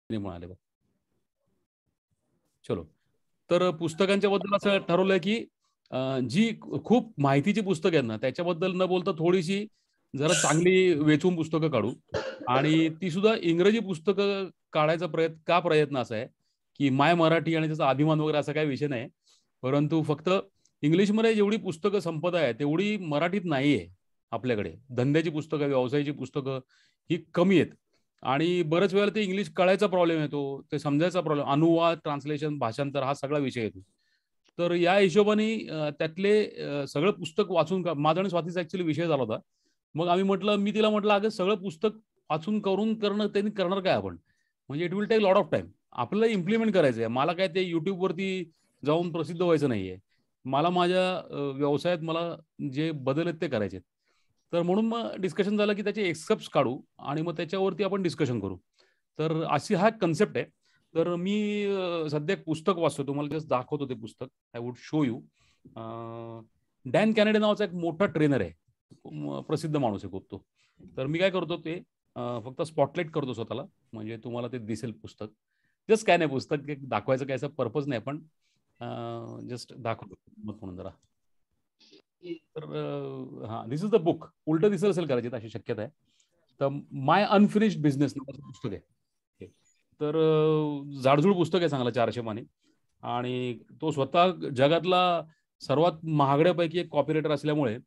म्हणाले. चलो, तर पुस्तकांच्या बद्दल असं ठरवलंय की जी खूप माहितीची पुस्तकं आहेत ना त्याच्याबद्दल न बोलता थोडीशी जरा चांगली वेचून पुस्तकं काढू. आणि ती सुद्धा इंग्रजी पुस्तकं काढायचा प्रयत्न असा आहे की माय मराठी आणि त्याचा अभिमान वगैरे असा काही विषय नाही, परंतु फक्त इंग्लिशमध्ये जेवढी पुस्तकं संपदा आहे तेवढी मराठीत नाही आहे. आपल्याकडे धंद्याची पुस्तकं, व्यवसायाची पुस्तकं ही कमी आहेत. आणि बरेच वेळेला ते इंग्लिश कळायचा प्रॉब्लेम येतो, ते समजायचा प्रॉब्लेम, अनुवाद, ट्रान्सलेशन, भाषांतर हा सगळा विषय येतो. तर या हिशोबाने त्यातले सगळं पुस्तक वाचून माझा आणि स्वातीचा ऍक्च्युली विषय झाला होता. मग आम्ही म्हटलं, मी तिला म्हटलं, अगं सगळं पुस्तक वाचून करणं त्यांनी करणार काय आपण, म्हणजे it will take lot of time. आपल्याला इम्प्लिमेंट करायचं आहे. मला काय ते युट्यूबवरती जाऊन प्रसिद्ध व्हायचं नाहीये. मला माझ्या व्यवसायात मला जे बदल आहेत ते करायचे. तर म्हणून मग डिस्कशन झालं की त्याचे एक्सेप्ट्स काढू आणि मग त्याच्यावरती आपण डिस्कशन करू. तर अशी हा कन्सेप्ट आहे. तर मी सध्या एक पुस्तक वाचतो, तुम्हाला जस्ट दाखवतो ते पुस्तक. I would show you. Dan Kennedy नावाचा एक मोठा ट्रेनर आहे, प्रसिद्ध माणूस आहे खूप तो. तर मी काय करतो ते फक्त स्पॉटलाइट करतो स्वतःला, म्हणजे तुम्हाला ते दिसेल पुस्तक. जस्ट काय नाही, पुस्तक दाखवायचं काय असं पर्पज नाही, पण जस्ट दाखवतो म्हणून जरा. तर हा, दिस इज द बुक. उलट दिसत असेल कदाचित, अशी शक्यता आहे. तर माय अनफिनिश्ड बिझनेस नावाचं पुस्तक आहे. तर जाडजूड पुस्तक आहे, चांगलं 400 पानी. आणि तो स्वतः जगातला सर्वात महागड्यापैकी एक कॉपीरायटर असल्यामुळे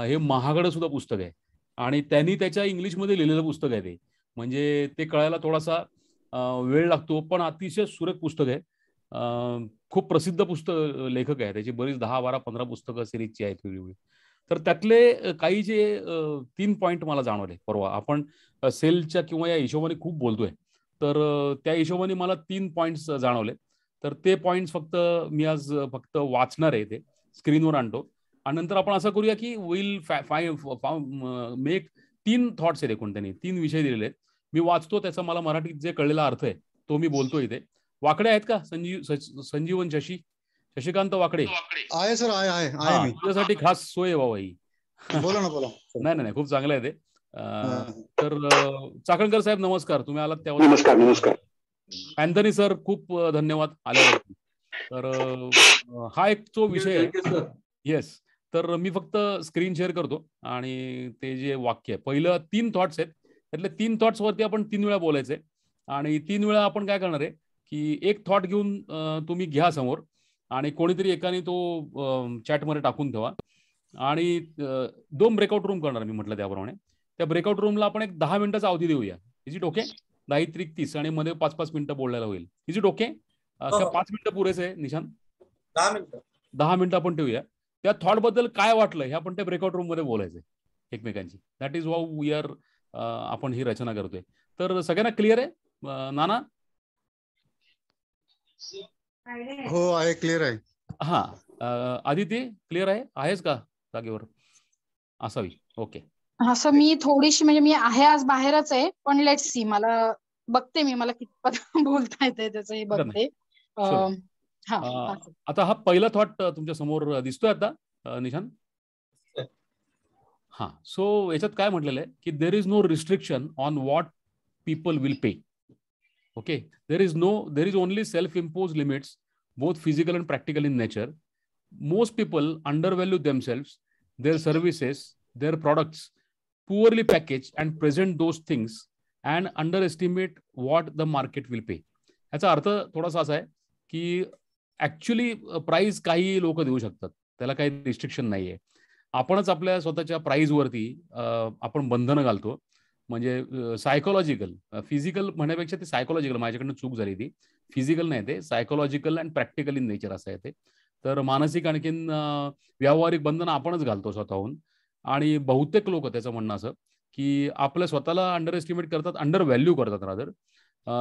हे महागडं सुद्धा पुस्तक आहे. आणि त्यांनी त्याच्या इंग्लिशमध्ये लिहिलेलं पुस्तक आहे ते, म्हणजे ते कळायला थोडासा वेळ लागतो, पण अतिशय सुरेख पुस्तक आहे. खूप प्रसिद्ध लेखक आहे, त्याची बरीच 10, 12, 15 पुस्तकं सिरीजची आहेत वेगवेगळी. तर त्यातले काही जे 3 पॉईंट मला जाणवले परवा. आपण सेलच्या किंवा या हिशोबाने खूप बोलतोय, तर त्या हिशोबाने मला 3 पॉईंट्स जाणवले. तर ते पॉईंट्स फक्त मी आज फक्त वाचणार आहे, ते स्क्रीनवर आणतो आणि नंतर आपण असं करूया की विल मेक 3 थॉट्स आहेत. एकूण त्यांनी 3 विषय दिलेले आहेत. मी वाचतो, त्याचा मला मराठीत जे कळलेला अर्थ आहे तो मी बोलतो इथे. वाकडे आहेत का संजीवन शशिकांत वाकडे? आहे सर, आहे हा, मी. तुझ्यासाठी खास सोय आहे बाबा ही. बोला ना, बोला. नाही नाही, खूप चांगलं आहे ते. हा. तर चाकणकर साहेब नमस्कार, तुम्ही आलात त्यावर. नमस्कार, नमस्कार. अँथनी सर खूप धन्यवाद आल्यावरती. तर हा एक जो विषय आहे. येस. तर मी फक्त स्क्रीन शेअर करतो आणि ते जे वाक्य आहे, पहिलं 3 थॉट्स आहेत, त्यातले 3 थॉट्स वरती आपण 3 वेळा बोलायचंय. आणि 3 वेळा आपण काय करणार आहे की एक थॉट घेऊन तुम्ही घ्या समोर आणि कोणीतरी एकाने तो चॅटमध्ये टाकून ठेवा. आणि 2 ब्रेकआउट रूम करणार मी म्हटलं त्याप्रमाणे. त्या ब्रेकआउट रूमला आपण एक 10 मिनिटाचा अवधी देऊया. Is it okay? 10 त्रिक 30 आणि मध्ये 5-5 मिनिटं बोलायला होईल. Is it okay? का 5 मिनिटं पुरेसे आहे निशांत? 10 मिनिटं. 10 मिनिटं आपण ठेवूया. त्या थॉट बद्दल काय वाटलं हे आपण त्या ब्रेकआउट रूम मध्ये बोलायचंय एकमेकांची. That is how we are. आपण ही रचना करतोय. तर सगळ्यांना क्लिअर आहे? नाना? हो, आहे, क्लिअर आहे. हा, आदिती क्लिअर आहेस का जागेवर? असावी. ओके. असं मी थोडीशी, म्हणजे मी आहे आज बाहेरच आहे, पण लेट्स सी, मला बघते मी, मला कितपत बोलता येते त्याचंही बघते. आता हा पहिला थॉट तुमच्या समोर दिसतोय आता निशांत? हा, सो याच्यात काय म्हटलेलं आहे की there is no restriction on what people will pay. Okay, there is only self impose limits, both physical and practical in nature. Most people undervalue themselves, their services, their products, poorly package and present those things and underestimate what the market will pay. याचा अर्थ थोडासा असा आहे की actually price काही लोक देऊ शकतात, त्याला काही रिस्ट्रिक्शन नाहीये. आपणच आपल्या स्वतःच्या प्राइसवरती आपण बंधनं घालतो. म्हणजे सायकोलॉजिकल, फिजिकल म्हणण्यापेक्षा ते सायकोलॉजिकल, माझ्याकडनं चूक झाली ती. फिजिकल नाही, ते psychological and practical in nature असं आहे ते. तर मानसिक आणखीन व्यावहारिक बंधन आपणच घालतो स्वतःहून. आणि बहुतेक लोक त्याचं म्हणणं असं की आपल्या स्वतःला अंडर एस्टिमेट करतात, अंडर व्हॅल्यू करतात रादर.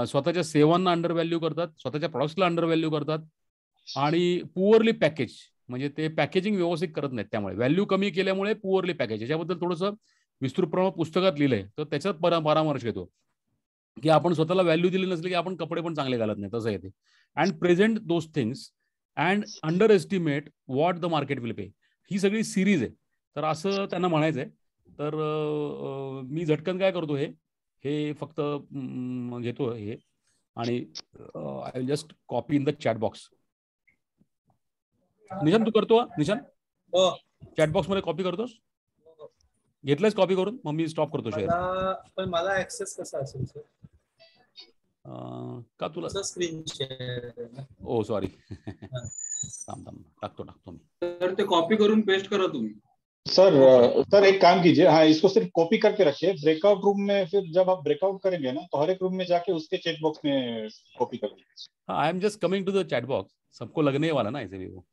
स्वतःच्या सेवांना अंडर व्हॅल्यू करतात, स्वतःच्या प्रॉडक्ट्सला अंडर व्हॅल्यू करतात. आणि पुअरली पॅकेज, म्हणजे ते पॅकेजिंग व्यवस्थित करत नाहीत, त्यामुळे व्हॅल्यू कमी केल्यामुळे पुअरली पॅकेज. याच्याबद्दल थोडंसं विस्तृत प्रमाणात पुस्तकात लिहिलंय, तर त्याच्यात परामर्श येतो की आपण स्वतःला व्हॅल्यू दिली नसली की आपण कपडे पण चांगले घालत नाही, तसं येते. And present those things and underestimate what the market will pay. ही सगळी सिरीज आहे. तर असं त्यांना म्हणायचंय. तर मी झटकन काय करतो, हे फक्त घेतो हे आणि I will just copy in the chat box. निशान तू करतो? निशान चॅट बॉक्स मध्ये कॉपी करतोस? घेतलंयस कॉपी करून? मग मी स्टॉप करतो शेअर. पण मला ऍक्सेस कसा असेल सर? का तुला स्क्रीन शेअर? ओ सॉरी. थांब टाकतो मी. तर ते कॉपी करून पेस्ट करा तुम्ही. सर एक काम कीजिए, हाँ इसको सिर्फ कॉपी करके रखिए. ब्रेकआउट रूम में फिर जब आप ब्रेकआउट करेंगे ना तो हर एक रूम में जाके उसके चेक बॉक्स में कॉपी कर लीजिए. I am just coming to the chat box. सबको लगने वाला ना ऐसे भी वो.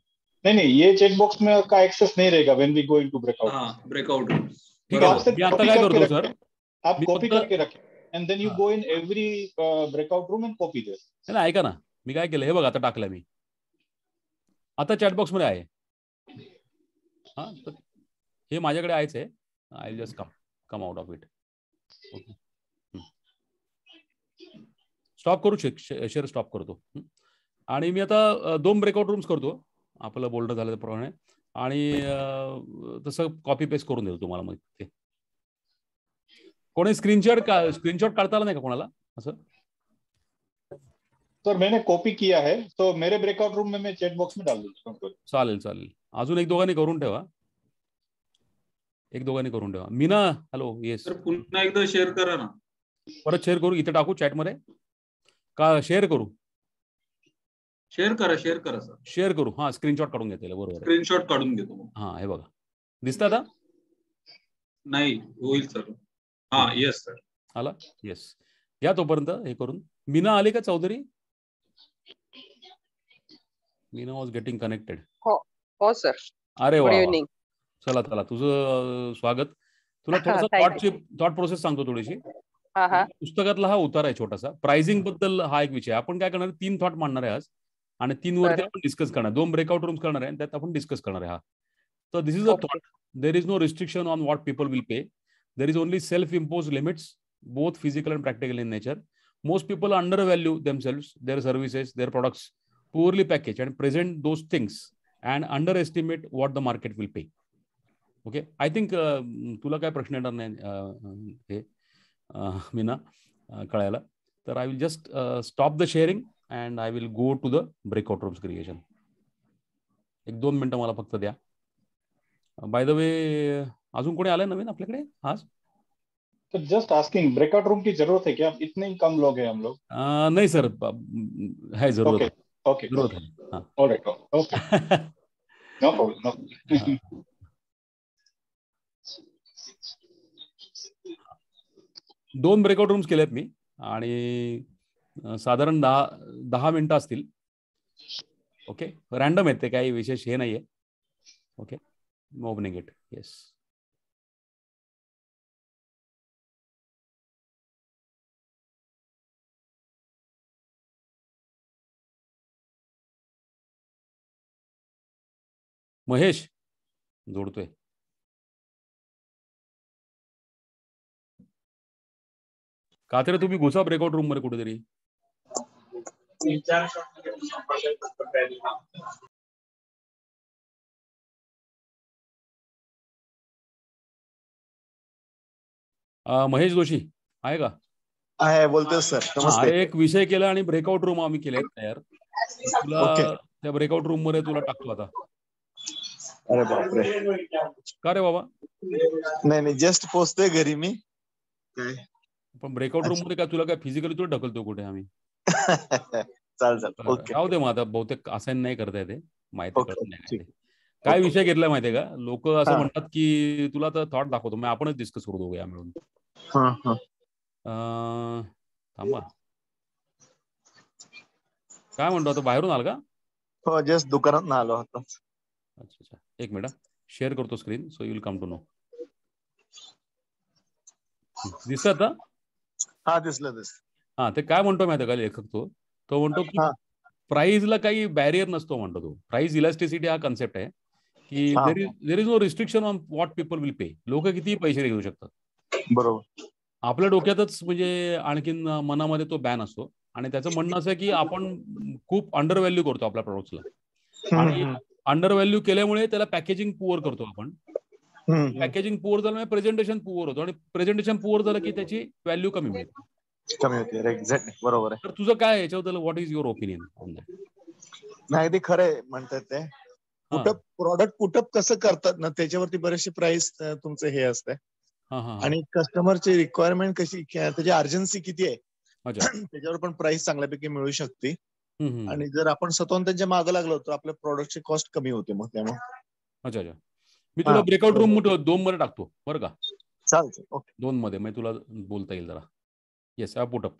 नहीं ये चेक बॉक्स में का एक्सेस नहीं रहेगा when we go into breakout. हां ब्रेकआउट रूम. ठीक आहे. मी आता काय करतो सर, आप कॉपी करके रखें and then you go in every breakout room and copy there. नाही ऐका ना, मी काय केलं हे बघा, आता टाकलं मी. आता चॅट बॉक्स मध्ये आहे. हा तर हे माझ्याकडे आहेच आहे. I will just come out of it. Okay stop करू, शेअर स्टॉप करतो. आणि मी आता 2 ब्रेकआउट रूम्स करतो आपलं बोल्ड झालं त्याप्रमाणे, आणि तसं कॉपी पेस्ट करून देतो तुम्हाला. मग ते कोणी स्क्रीनशॉट काढता आला नाही का कोणाला असं? सर मैंने कॉपी किया है तो मेरे ब्रेकआउट रूम में मैं चैट बॉक्स में डाल दूंगा. चालेल. अजून एक दोघांनी करून ठेवा. मीना हॅलो. येस तर पुन्हा एकदा शेअर करा ना. परत शेअर करू? इथे टाकू चॅट मध्ये का शेअर करू? शेअर करा सर. शेअर करू. हा स्क्रीनशॉट काढून घेते. बरोबर, स्क्रीनशॉट काढून घेतो. हा हे बघा दिसतं आता? नाही होईल सर. हा येस सर आला. येस या तोपर्यंत हे करून. मीना आली का Chaudhary? Meena was getting connected. हो सर. अरे वा. चला तुझं स्वागत. तुला थोडासा थॉट प्रोसेस सांगतो थोडीशी. पुस्तकातला हा उतार आहे छोटासा. प्राइसिंग बद्दल हा एक विषय. आपण काय करणार, 3 थॉट मांडणार आहे आज आणि 3 वरती आपण डिस्कस करणार. 2 ब्रेकआउट रूम्स करणार आहे आणि त्यात आपण डिस्कस करणार आहे. हा तर this is a thought. There is no restriction on what people will pay. There is only self impose limits, both physical and practical in nature. Most people undervalue themselves, their services, their products, poorly package and present those things and underestimate what the market will pay. Okay, I think तुला काय प्रश्न येणार नाही हे मीना कळायला. तर I will just stop the sharing and I will go to the breakout rooms creation. 1-2 मिनिटं मला फक्त द्या. बाय द वे अजून कोणी आलंय नवीन आपल्याकडे आज? तो जस्ट आस्किंग, ब्रेकआउट रूम की जरूरत है क्या? इतने ही कम लोग हैं हम लोग. नहीं सर, है जरूरत. ओके जरूरत है. हाँ alright okay no problem. 2 breakout rooms केलेत मी आणि साधारण 10 मिनिटं असतील. ओके रॅन्डम आहेत ते, काही विशेष हे नाहीये. Okay opening it. Yes Mahesh जोडतोय. का तरी तुम्ही घुसा ब्रेकआउट रूम मध्ये कुठेतरी. महेश जोशी आहे का? आहे, बोलतोय सर. नमस्ते. एक विषय केला आणि ब्रेकआउट रूम आम्ही केले तयार. तुला त्या ब्रेकआउट रूम मध्ये तुला टाकतो आता. अरे बापरे. का रे बाबा? नाही जस्ट पोहोचतोय घरी मी. काय पण ब्रेकआउट रूम मध्ये काय तुला काय फिजिकली तुला ढकलतो कुठे आम्ही? चाल ओके राहू दे. मग आता बहुतेक असाइन नाही करता येते, माहिती कळत नाही. काय विषय घेतलाय माहितीये का? लोक असं म्हणतात की तुला तर थॉट दाखवतो, मग आपणच डिस्कस करू दोघे मिळून. थांबा काय म्हणतो आता? बाहेरून आल का? हो जस्ट दुकानात आलो होतो. अच्छा एक मिनिट शेअर करतो screen so you will come to know. दिसत आता? हा दिसलं. हा ते काय म्हणतो माहिती का लेखक? तो म्हणतो की प्राइसला काही बॅरियर नसतो म्हणतो तो. प्राइस इलास्टिसिटी हा कन्सेप्ट आहे की there is no restriction on what people will pay. लोक कितीही पैसे घेऊ शकतात. बरोबर. आपल्या डोक्यातच म्हणजे आणखीन मनामध्ये तो बॅन असतो आणि त्याचं म्हणणं असं आहे की आपण खूप अंडर व्हॅल्यू करतो आपल्या प्रोडक्ट्सला आणि अंडर व्हॅल्यू केल्यामुळे त्याला पॅकेजिंग पुअर करतो आपण. पॅकेजिंग पुअर झालं म्हणजे प्रेझेंटेशन पुअर होतो आणि प्रेझेंटेशन पुअर झालं की त्याची व्हॅल्यू कमी मिळते. कमी होते एक्झॅक्टली बरोबर आहे. तर तुझं काय याच्याबद्दल what is your opinion on that? नाही ते खरं आहे म्हणतात ते. पुटअप प्रॉडक्ट पुटअप कसं करतात ना त्याच्यावरती बरेचसे प्राइस तुमचं हे असतं. आणि कस्टमरची रिक्वायरमेंट कशी त्याची अर्जन्सी किती आहे अच्छा. त्याच्यावर पण प्राइस चांगल्यापैकी मिळू शकते. हम्म. आणि जर आपण स्वतःहून त्यांच्या मागे लागलो तर आपल्या प्रॉडक्टची कॉस्ट कमी होते मग त्यामुळे. अच्छा. मी तुला ब्रेकआउट रूम 2 मध्ये टाकतो बरं का. चालतं. ओके. 2 मध्ये मग तुला बोलता येईल जरा. येस, हा पुटअप.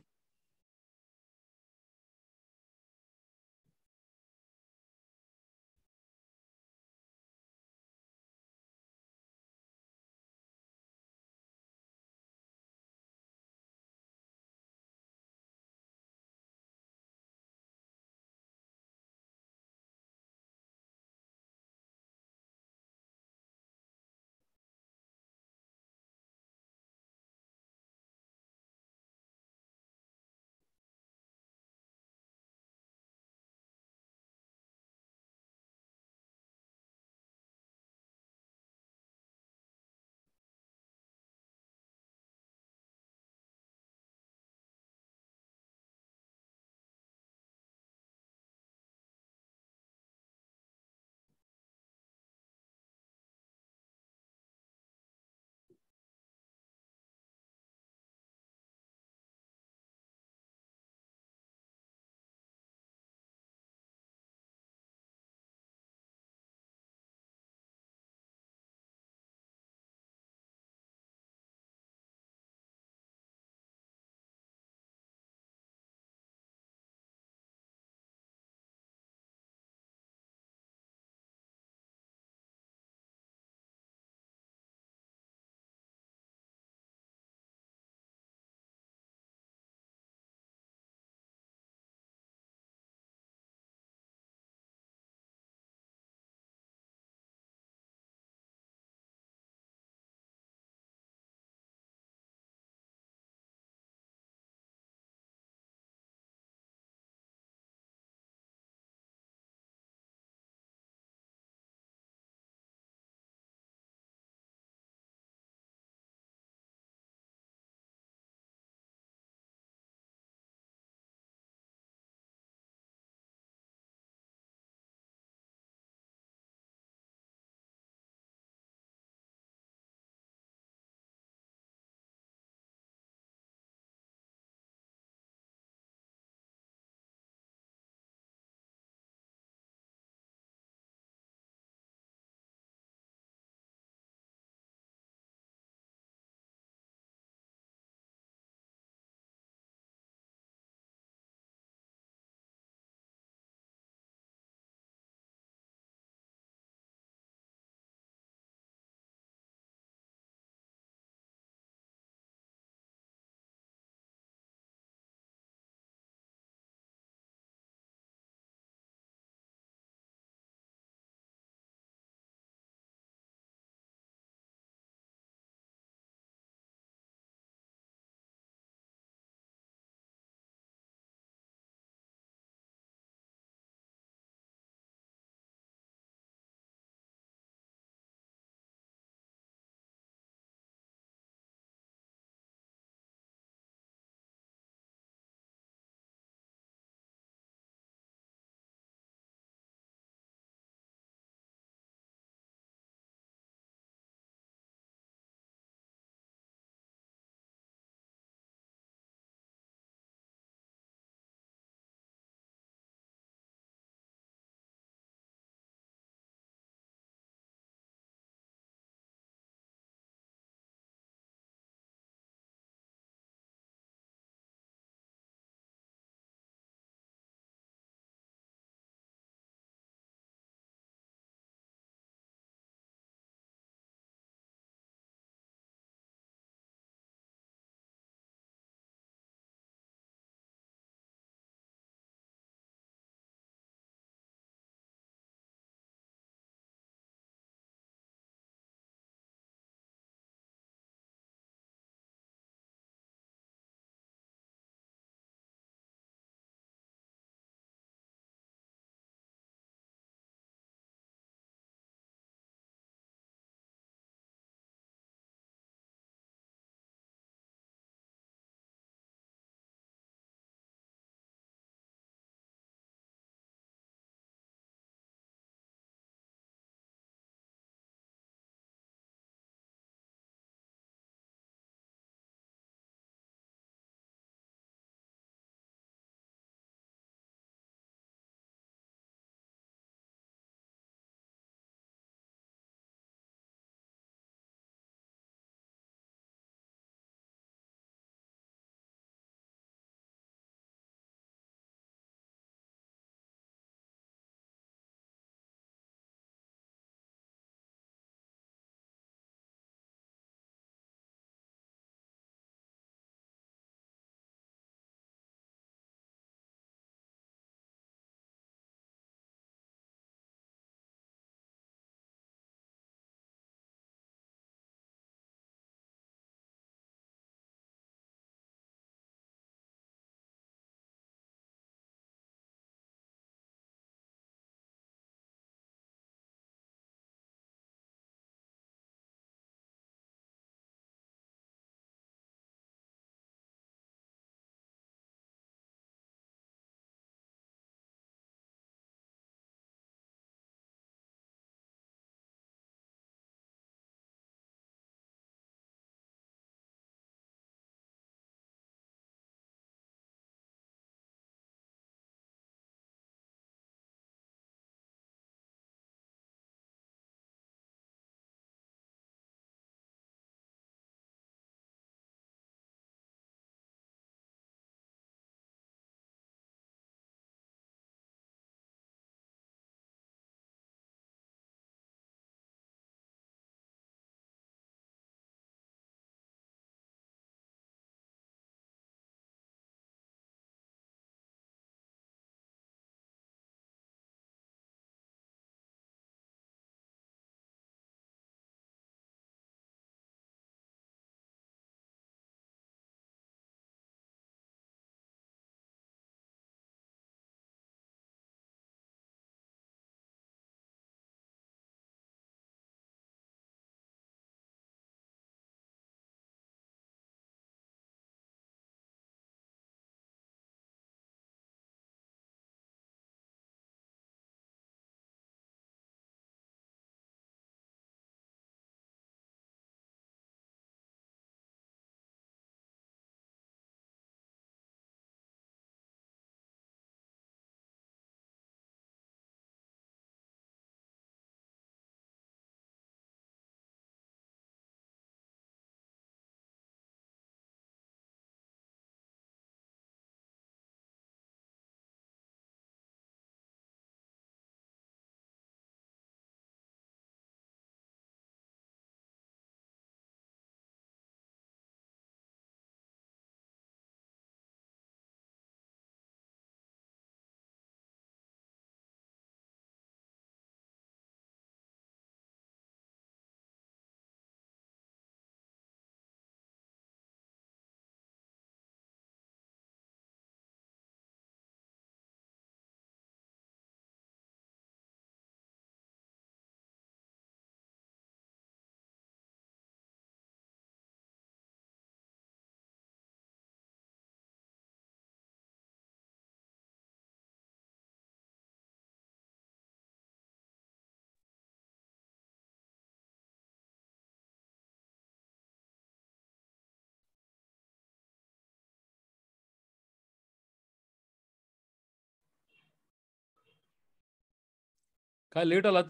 काय लेट आलात?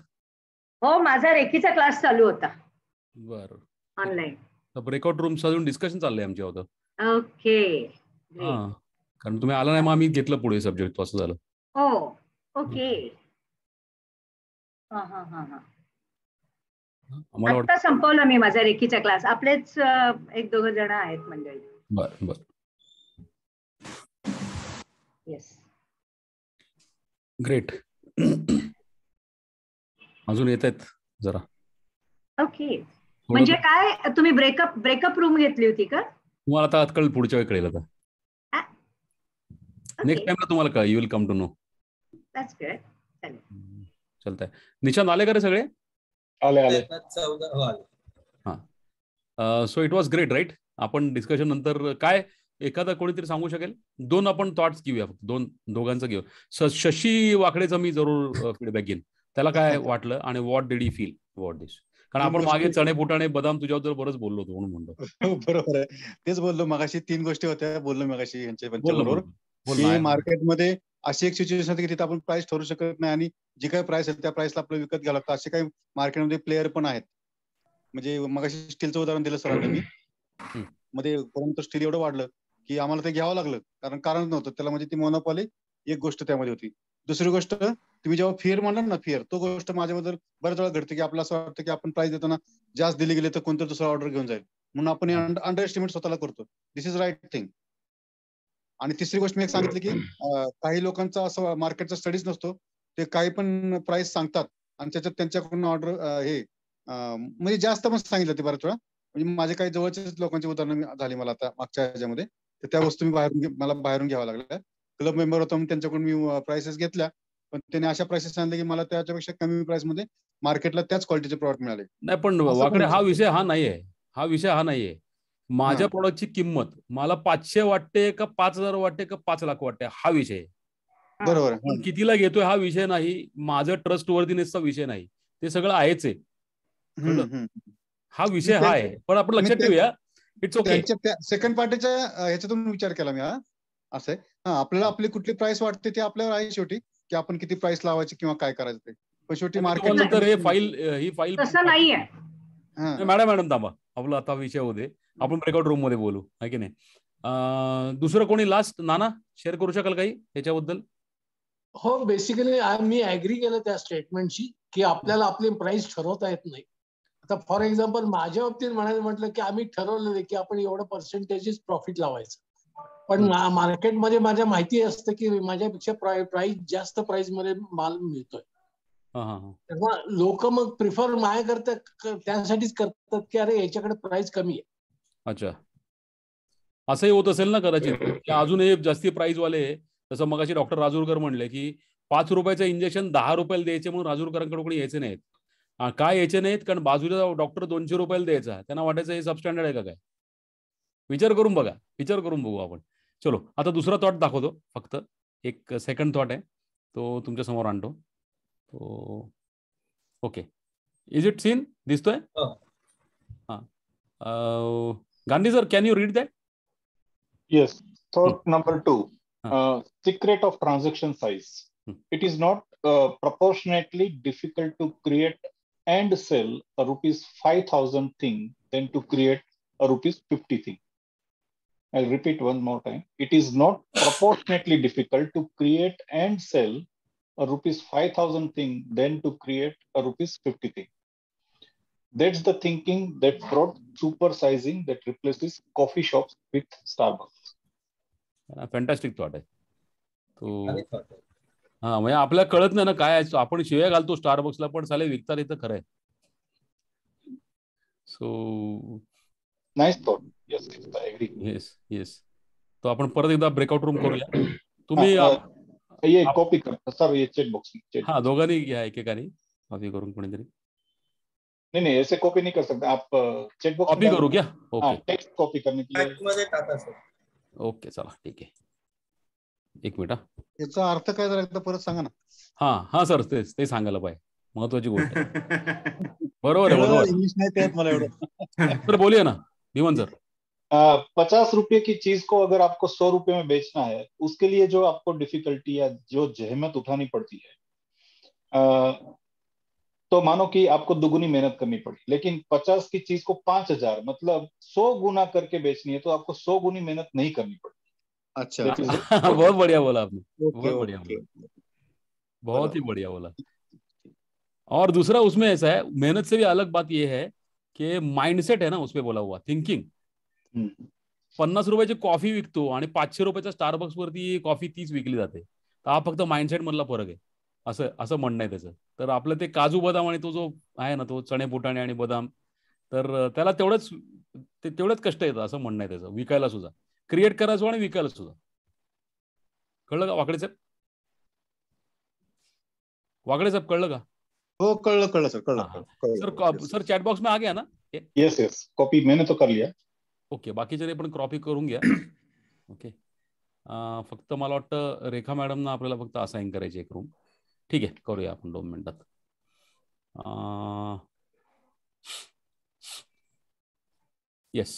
हो, माझा रेखीचा क्लास चालू होता बरं. ऑनलाईन. ब्रेकआउट रूम अजून डिस्कशन चाललंय आमच्या होतं. ओके. हा, कारण तुम्ही आला नाही, मग आम्ही घेतलं पुढे सब्जेक्ट, असं झालं. हो, ओके. हा. आम्हाला आता संपवलं मी माझा रेखीचा क्लास. आपलेच 1-2 जण आहेत मंडळी. बरं. येस. ग्रेट. अजून येत आहेत जरा. ओके. म्हणजे काय तुम्ही ब्रेकअप रूम घेतली होती का? तुम्हाला आता कळेल, पुढच्या वेळी कळेल. आता नेक्स्ट टाइमला तुम्हाला कळेल. You will come to know. That's good. चालेल. चलतंय. निशांत आले का रे सगळे? आले. हा. So it was great, right? आपण डिस्कशन नंतर काय एखादा कोणीतरी सांगू शकेल? 2 आपण थॉट्स घेऊया, फक्त दोघांचं घेऊ. शशी वाकडेचा मी जरूर फीडबॅक घेईन. त्याला काय वाटलं आणि what did he feel about this? कारण आपण मागे चणे फुटाणे बदाम तुझ्याबद्दल बरंच बोललो होतो, म्हणून म्हणतो. बरोबर आहे. तेच बोललो मगाशी. 3 गोष्टी होत्या बोललो मगाशी यांच्या बरोबर, बोल की ना. मार्केटमध्ये अशी एक सिच्युएशन होती की तिथे आपण प्राइस ठरवू शकत नाही आणि जी काही प्राइस आहे त्या प्राइसला आपल्याला विकत घ्यावं लागतं. असे काही मार्केटमध्ये प्लेयर पण आहेत. म्हणजे मगाशी स्टीलचं उदाहरण दिलं सरांनी मी. मध्ये परंतु स्टील एवढं वाढलं की आम्हाला ते घ्यावं लागलं, कारण नव्हतं त्याला. म्हणजे ती मोनोपॉली एक गोष्ट त्यामध्ये होती. दुसरी गोष्ट, तुम्ही जेव्हा फिअर म्हणणार ना, फिअर, तो गोष्ट माझ्याबद्दल बऱ्याच वेळा घडते की आपलं असं वाटतं की आपण प्राइस देताना जास्त दिली गेली तर कोणतं दुसरा ऑर्डर घेऊन जाईल, म्हणून आपण अंडर एस्टिमेट स्वतःला करतो. दिस इज राईट थिंग. आणि तिसरी गोष्ट मी एक सांगितली की काही लोकांचा असं मार्केटचा स्टडीज नसतो. ते काही पण प्राइस सांगतात आणि त्याच्यात त्यांच्याकडून ऑर्डर म्हणजे जास्त पण सांगितलं ते बऱ्याच वेळा. म्हणजे माझे काही जवळच्याच लोकांची उदाहरणं झाली मला आता मागच्या ह्याच्यामध्ये. तर त्या वस्तू मला बाहेरून घ्याव्या लागल्या. क्लब मेंबर होतो म्हणून त्यांच्याकडून मी प्राइसेस घेतल्या, पण त्यांनी अशा प्राइसेस सांगितले की मला त्याच्यापेक्षा कमी प्राइस मध्ये मार्केटला त्याच क्वालिटीचे प्रॉडक्ट मिळाले. नाही, पण वाकडे हा विषय हा नाहीये. माझ्या प्रॉडक्टची किंमत मला 500 वाटते का 5000 वाटते का 5 लाख वाटते, हा विषय आहे. बरोबर. पण कितीला घेतोय हा विषय नाही. माझं ट्रस्ट वर्दीनेसचा विषय नाही. ते सगळं आहेच आहे. हा विषय हा आहे. पण आपण लक्षात ठेवूया, इट्स ओके. सेकंड पार्टीच्या ह्याच्यातून विचार केला मी. असं आहे, आपल्याला आपली कुठली प्राइस वाटते ते आपल्यावर आहे शेवटी, की आपण किती प्राइस लावायची किंवा काय करायचं ते. पण शेवटी मार्केट ही फाईल तसं नाहीये. मॅडम थांबा, आपला आता विषय होते. आपण ब्रेकआउट रूम मध्ये बोलू, आहे की नाही? दुसरं कोणी लास्ट? नाना, शेअर करू शकाल काही याच्याबद्दल? हो, बेसिकली मी ऍग्री केलं त्या स्टेटमेंटशी, की आपल्याला आपली प्राइस ठरवता येत नाही. आता फॉर एक्झाम्पल माझ्या बाबतीत म्हटलं की आम्ही ठरवलेलं की आपण एवढं पर्सेंटेजेस प्रॉफिट लावायचं, पण मार्केटमध्ये माझ्या माहिती असतं की माझ्यापेक्षा प्राइस जास्त प्राइस मध्ये माल मिळतोय. तेव्हा लोक मग प्रिफर त्यासाठीच करतात की अरे याच्याकडे प्राइस कमी आहे. अच्छा, असंही होत असेल ना कदाचित, की अजूनही जास्ती प्राइस वाले, जसं मगाशी डॉक्टर राजूरकर म्हणले की 5 रुपयाचं इंजेक्शन 10 रुपयाला द्यायचे म्हणून राजूरकरांकडे कोणी यायचे नाहीत. काय यायचे नाहीत? कारण बाजूला डॉक्टर 200 रुपयाला द्यायचा, त्यांना वाटायचं हे सबस्टँडर्ड आहे का काय. विचार करून बघू आपण. चलो, आता दुसरा थॉट दाखवतो. फक्त एक सेकंड थॉट आहे, तो तुमच्या समोर आणतो. तो ओके, इज इट सीन? दिसतोय? Gandhi sir, can you read that? Yes. Thought number 2, secret of transaction size. It is not proportionately difficult to create and sell a ₹5,000 thing than to create a ₹50 thing. I'll repeat one more time. It is not proportionately difficult to create and sell a ₹5,000 thing than to create a ₹50 thing. That's the thinking that brought supersizing that replaces coffee shops with Starbucks. Fantastic thought आहे तो. हा, म्हणजे आपल्याला कळत नाही ना काय, आपण शिव्या घालतो स्टारबक्सला, पण साले विकतात इथं, खरं आहे. So nice thought. Yes, I agree. Yes. तो आपण परत एकदा ब्रेकआउट रूम करूया. तुम्ही ये कॉपी कर सर, ये चेट बॉक्स में. हाँ, दोघांनी घ्या, एकेकानी कॉपी करून कोणीतरी. नहीं ऐसे कॉपी नहीं कर सकते आप. चेट बॉक्स कॉपी करू क्या? ओके, टेक्स्ट कॉपी करने के लिए. ओके, चला ठीक आहे. एक मिनिट. याचा अर्थ काय जरा एकदा परत सांगा ना. हा सर, ते सांगायला पाहिजे, महत्वाची गोष्ट आहे. बरोबर आहे. इंग्लिश नाही त्यात मला एवढं. तर बोलिए ना भीमन सर. 50 रुपए की चीज को अगर आपको 100 रुपए में बेचना है, उसके लिए जो आपको डिफिकल्टी या जो जहमत उठानी पड़ती है, तो मानो कि आपको दुगुनी मेहनत करनी पड़ी, लेकिन 50 की चीज को 5,000 मतलब 100 गुना करके बेचनी है, तो आपको 100 गुनी मेहनत नहीं करनी पड़ती। अच्छा That is the बहुत बढ़िया बोला आपने, ओके बहुत बढ़िया ओके बोला, बहुत ही बढ़िया बोला। और दूसरा उसमें ऐसा है, मेहनत से भी अलग बात यह है की माइंडसेट आहे ना उसमें बोला हुआ, थिंकिंग। 50 रुपयाची कॉफी विकतो आणि 500 रुपयाच्या स्टारबक्स वरती कॉफी 30 विकली जाते, तर हा फक्त माइंडसेट मधला फरक आहे, असं असं म्हणणं आहे त्याचं. तर आपलं ते काजू बदाम आणि तो जो आहे ना, तो चणे फुटाणे आणि बदाम, तर त्याला तेवढंच कष्ट येतं असं म्हणणं आहे त्याचं, विकायला सुद्धा, क्रिएट करायचो आणि विकायला सुद्धा. कळलं का वाकडे साहेब? वाकडे साहेब कळलं का? हो कळलं sir, sir sir chat box में आ गया ना? यस यस, कॉपी मैंने तो कर लिया. ओके, बाकीचे पण कॉपी करून घ्या. ओके, फक्त मला वाटतं रेखा मॅडमना आपल्याला फक्त असाइन करायची एक रूम. ठीक आहे, करूया आपण 2 मिनिटात. येस,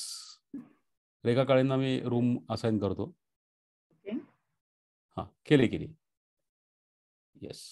रेखा काळेंना मी रूम असाइन करतो. हां, केली. येस.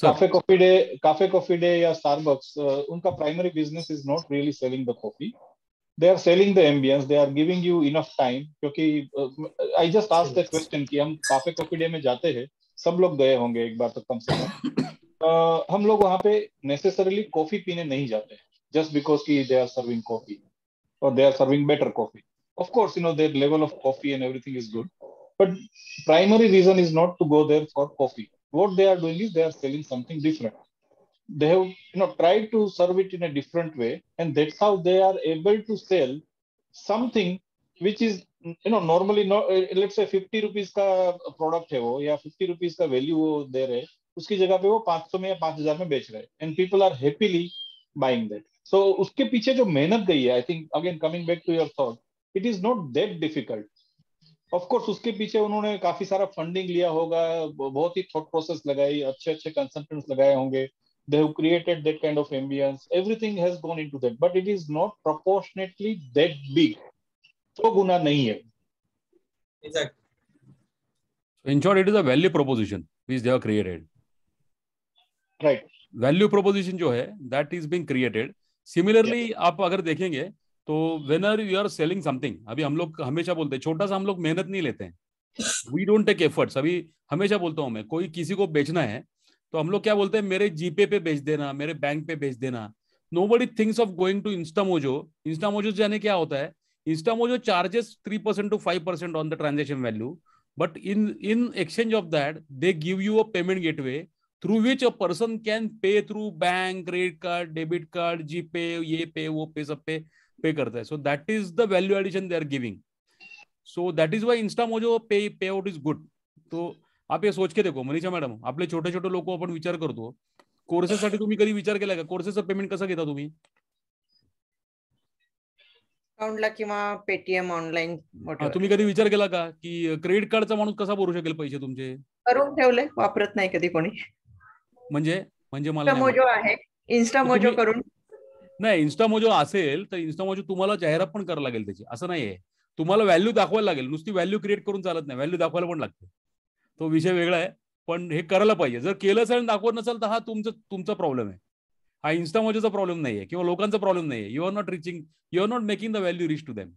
Cafe Coffee Day या Starbucks, उनका primary business is not really selling the coffee. They are selling the ambience. They are giving you enough time. क्योंकि I just asked the question कि हम Cafe Coffee Day में जाते हैं, सब लोग गए होंगे एक बार तो कम से कम. हम लोग वहाँ पे necessarily कॉफी पीने नहीं जाते हैं, just because कि they are serving coffee or they are serving better coffee. Of course, their level of coffee and everything is good, but primary reason is not to go there for coffee. What they are doing is they are selling something different. They have tried to serve it in a different way, and that's how they are able to sell something which is normally not, let's say 50 rupees का product है वो, या 50 rupees का value वो दे रहे, उसकी जगह पे वो 500 में या 5000 में बेच रहे, and people are happily buying that. So उसके पीछे जो मेहनत गई है, I think again coming back to your thought, it is not that difficult. Of course उसके पीछे उन्होंने काफी सारा फंडिंग लिया होगा, बहुत ही थॉट प्रोसेस लगाई, अच्छे कंसल्टेंट्स लगाए होंगे. They have created that kind of ambience. Everything has gone into that, but it is not proportionately that big. तो गुना नहीं है. Exactly. In short, it is a value proposition which they have created. Right. Value proposition जो है, that is being created. Similarly, आप अगर देखेंगे तो whenever you are selling something, अभी हम लोग हमेशा बोलते हैं, छोटा सा हम लोग मेहनत नहीं लेते हैं. We don't take efforts. अभी हमेशा बोलता हूँ मैं, कोई किसी को बेचना है तो हम लोग क्या बोलते हैं, मेरे जीपे पे भेज देना, मेरे बैंक पे भेज देना. Nobody thinks of going to Instamojo. Instamojo जाने क्या होता है? Instamojo charges 3% to 5% on the transaction value, but in exchange of that, they give you a payment gateway through which a person can pay through bank, credit card, debit card, GPay, ये पे वो पे सब पे पे करता है. So that is the value addition they are giving. So that is why Instamojo payout is good. तो आप हे सोच के देखो Manisha madam, आपले छोटे छोटे लोक आपण विचार करतो, कोर्सेससाठी तुम्ही कधी विचार केला का? कोर्सेसचं पेमेंट कसं घेता तुम्ही? अकाउंटला किंवा पेटीएम ऑनलाइन. तुम्ही कधी विचार केला का की क्रेडिट कार्डचा माणूस कसा भरू शकेल पैसे तुमचे? करून ठेवले, वापरत नाही कधी कोणी. म्हणजे मला Instamojo आहे, Instamojo करून. नाही, Instamojo असेल तर Instamojo तुम्हाला जाहिरात पण करायला लागेल त्याची, असं नाहीये. तुम्हाला व्हॅल्यू दाखवायला लागेल, नुसती व्हॅल्यू क्रिएट करून चालत नाही, व्हॅल्यू दाखवायला पण लागते. तो विषय वेगळा आहे, पण हे करायला पाहिजे. जर केलं असेल दाखवत नसेल तर हा तुमचा प्रॉब्लेम आहे. हा Instamojoचा प्रॉब्लेम नाहीये किंवा लोकांचा प्रॉब्लेम नाहीये. You are not making the value reach to them.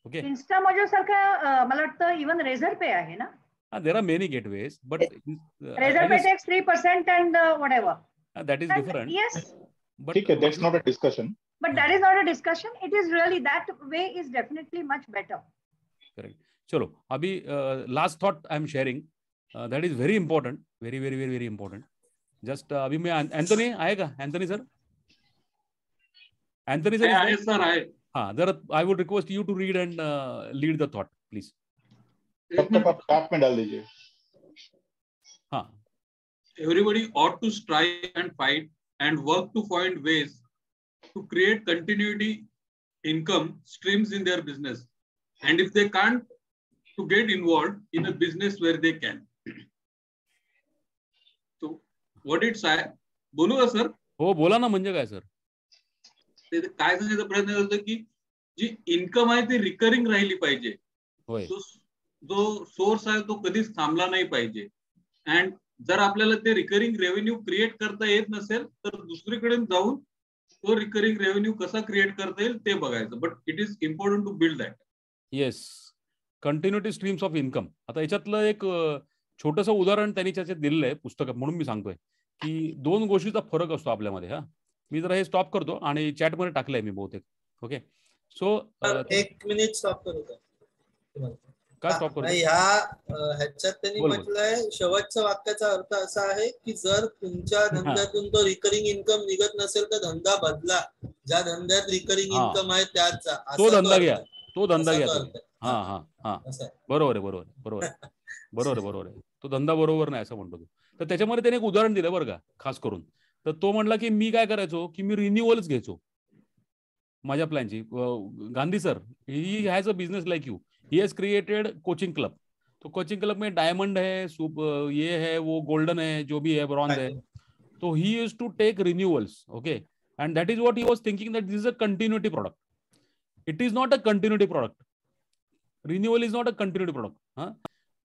Okay, Instamojo सारखं मला वाटतं इवन रेझर पे आहे ना. There are many gateways, but Razor Pay takes 3% and whatever. That is different. Yes. But that's not a discussion. But that is not a discussion. It is really, that way is definitely much better. Correct. चलो, अभी last thought I am sharing. That is very important. Very, very, very, very important. Just अभी मैं Anthony आएगा, Anthony sir. Anthony sir. Yes, sir. हाँ, जरा I would request you to read and lead the thought, please. तब तक आप chat में डाल दीजिए. हाँ. Everybody ought to strive and fight and work to find ways to create continuity income streams in their business, and if they can't, to get involved in a business where they can. So what did say? बोलू का sir? हो, बोला ना. म्हणजे काय sir? ते काय सांगायचा प्रयत्न करतो की जी इन्कम आहे ती रिकरिंग राहिली पाहिजे. जो सोर्स आहे तो कधीच थांबला नाही पाहिजे. अँड जर आपल्याला ते रिकरिंग रेव्हेन्यू क्रिएट करता येत नसेल तर दुसरीकडे जाऊन तो रिकरिंग रेव्हेन्यू कसा क्रिएट करता येईल ते बघायचं. But it is important to build that. Yes, continuity streams of income. आता याच्यातलं एक छोटंसं उदाहरण त्यांनी त्याच्यात दिलेलं आहे पुस्तकात, म्हणून मी सांगतोय की दोन गोष्टीचा फरक असतो आपल्यामध्ये. हा, मी जरा हे स्टॉप करतो आणि चॅटमध्ये टाकलंय मी बहुतेक. ओके, सो 1 मिनिट स्टॉप करू का? काय स्टॉप करू? ह्याच्यात त्यांनी म्हटलंय, शेवटच्या वाक्याचा अर्थ असा आहे की जर तुमच्या धंद्यातून तो रिकरिंग इन्कम निघत नसेल तर धंदा बदला. ज्या धंद्यात रिकरिंग इन्कम आहे त्याचा तो धंदा घ्या. हा हा हा, बरोबर आहे. तो धंदा बरोबर नाही असं म्हणतो. तर त्याच्यामध्ये त्याने एक उदाहरण दिलं बरं का, खास करून. तर तो म्हणला की मी काय करायचो की मी रिन्युअल्स घ्यायचो माझ्या प्लॅनची. Gandhi sir, he has a business like you. He has created coaching club. तो कोचिंग क्लब में डायमंड है, ये है, वो गोल्डन है, जो भी है, ब्रॉन्ज है. तो he used to take renewals, okay, and that is what he was thinking, that this is a continuity product. It is not a continuity product. Renewal is not a continuity product.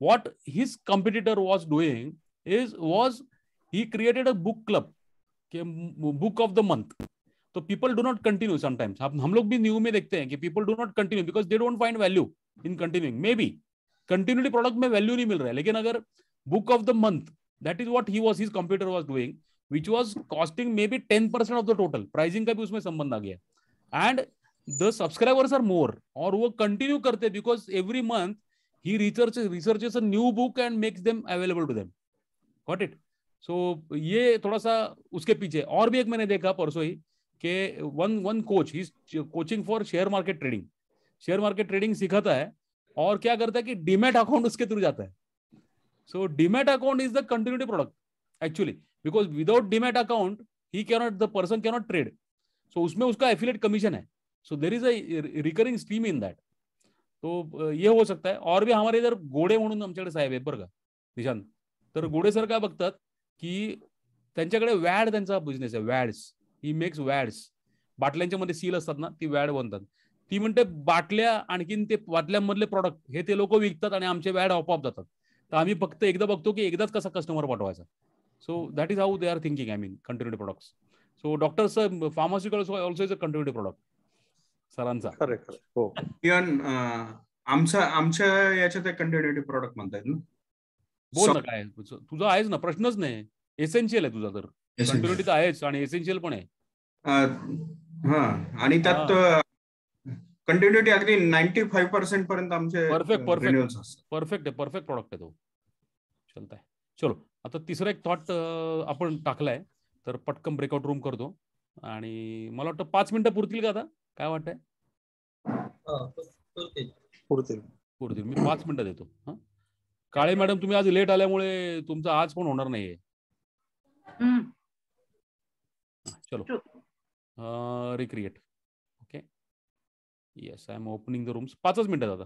What his competitor was doing, was he created a book club, book of the month. तो people do not continue sometimes. हम लोग भी new में देखते हैं कि people do not continue because they don't find value in continuing. Maybe continuity product में value नहीं mill रहा है, लेकिन अगर book of the month, that is what his computer was doing, which was costing maybe 10% of the total. Pricing का भी उसमें संबंध आ गया. And the subscribers are more, और वो continue करते because every month he researches a new book and makes them available to them. Got it? So ये थोड़ा सा उसके पीछे. और भी एक मैंने देखा परसों ही कि one coach, he is coaching for share market trading. Share market trading सिखाता है और क्या करता है कि डीमैट अकाउंट उसके थ्रू जाता है. So demat account is the continuity product actually, because without demat account he cannot, the person cannot trade. So उसमें उसका एफिलिएट कमीशन है. So there is a recurring stream in that. तो ये हो सकता है. और भी हमारे इधर गोडे म्हणून आमच्याकडे साहेब आहेत बरं का निशांत. तर गोडे सर काय बघतात की त्यांच्याकडे वॅड त्यांचा बिझनेस आहे. वॅड्स, ही मेक्स वॅड्स. बाटल्यांच्या मध्ये सील असतात ना, ती वॅड बनतात. ती म्हणते बाटल्या आणखीन ते बाटल्यांमधले प्रॉडक्ट हे ते लोक विकतात आणि आमचे वॅड आपोआप जातात. तर आम्ही फक्त एकदा बघतो की एकदाच कसा कस्टमर पाठवायचा. So that is how they are thinking. I mean continuity products. So doctors pharmaceuticals also is a continuity product सरांचा. हो. इवन आमच्या याच्यात कंटिन्युटी प्रोडक्ट म्हणतायत ना. बोल ना काय तुझा आहेच ना, प्रश्नच नाही. एसेन्शियल आहे तुझा. तर कंटिन्युटी तर आहेच आणि एसेन्शियल पण आहे. हा, आणि त्यात कंटिन्युटी अगदी 95% पर्यंत आमचे परफेक्ट आहे. परफेक्ट प्रोडक्ट आहे तो. चलताय. चलो आता तिसरा एक थॉट आपण टाकलाय, तर पटकन ब्रेकआउट रूम करतो. आणि मला वाटतं 5 मिनिटं पुरतील का आता, काय वाटतंय? पुरतील. मी 5 मिनिटं देतो. हा, काळे मॅडम तुम्ही आज लेट आल्यामुळे तुमचं आज पण होणार नाहीये. चलो recreate. Okay, yes, I am opening the rooms. 5च मिनिटं आता.